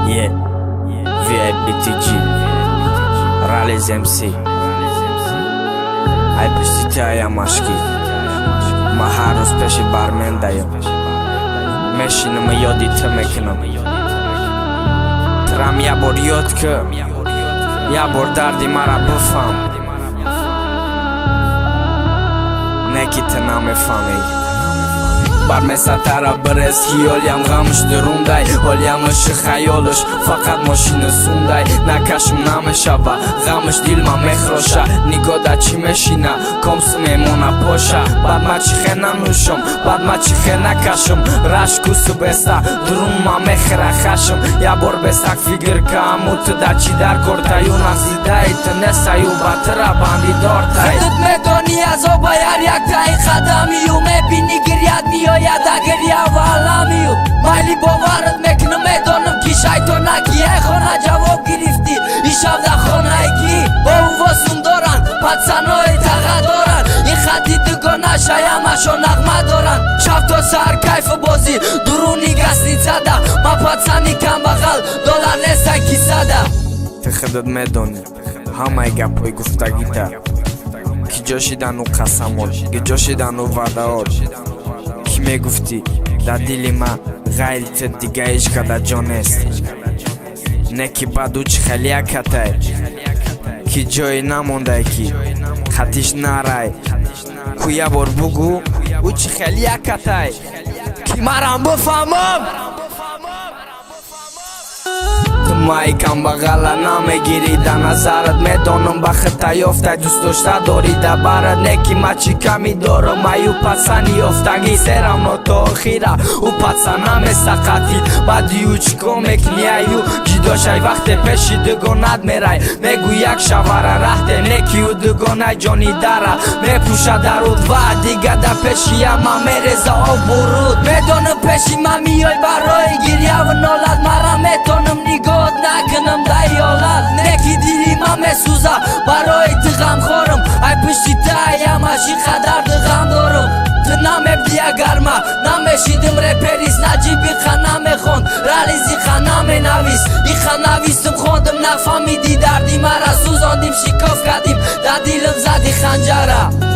Yeah, VIPTG Rales MC Ai pështitjaja ma shki Ma harus peshi barmenda jo Meshi në më jodi të me kënëm Tram jabor jot kë Jabor dardi mara bëfam Neki të na me famej Bar mesatara bërës ki ol jam ghamësh dë rundaj Ol jam është khajolësh fakat moshinë sundaj Na kashëm na me shaba ghamësh dilma me khrosha Një goda që me shina kom së me mona posha Bad ma që khena nushëm bad ma që khena kashëm Rash ku së besa drum ma me khera khashëm Ja bor besak figër ka mu të da që dar korta Ju na zidaj të nesa ju batëra bandi dortaj Hëtët me do një azoba jarjak ta i khadami ju Me bini gërjat një ja da gërja valami ju Majli bovarët me kënë me donëm kishaj tona ki e khona gjavob girifti I shavda khona e ki O u vosum doran patsanoj të gadoran I khati të gona shajama shonak ma doran Qafto sar kajfë bozi duruni gasnicada Ma patsani kam bakal dolar nesaj kisada Të khëdët me doni Hama i gapoj gufta gita Ki gjoshi da nuk kasamol Ki gjoshi da nuk vadaol Ki me gufti Da dili ma gajl të diga ishka da gjonest Ne ki badu që khalja kataj Ki gjoj na monda e ki Khatish naraj Ku jabor bugu U që khalja kataj Ki maram bëfamëm Ma i kam bagala na me giri da nazarët Me donëm bakët ta joftaj Tu sto shta dori da barët Neki ma që kam i dorë Ma ju pasani joftagi Seram no to khira U pasana me sakati Badi ju qiko me kënja ju Gjido shaj vakte peshi dëgonat me raj Me gujak shavara rahte Neki ju dëgonaj gjoni dara Me pusha darut va Diga da peshi ma me reza o burut Me donëm peshi ma mi oj baroj Girjavë nolat mara me tonëm një god Na kënëm da i olat Neki diri ma me suza Baroj të gam khorëm Aj pështita jam ashi khadar të gam dorëm Të na me blia garma Na me shidim reperis Na gjibi khana me khond Ralizi khana me navis I khanavis të mkhondëm Na fami di dardi mara Suzondim shikov kadim Da dilëm zadi khanjara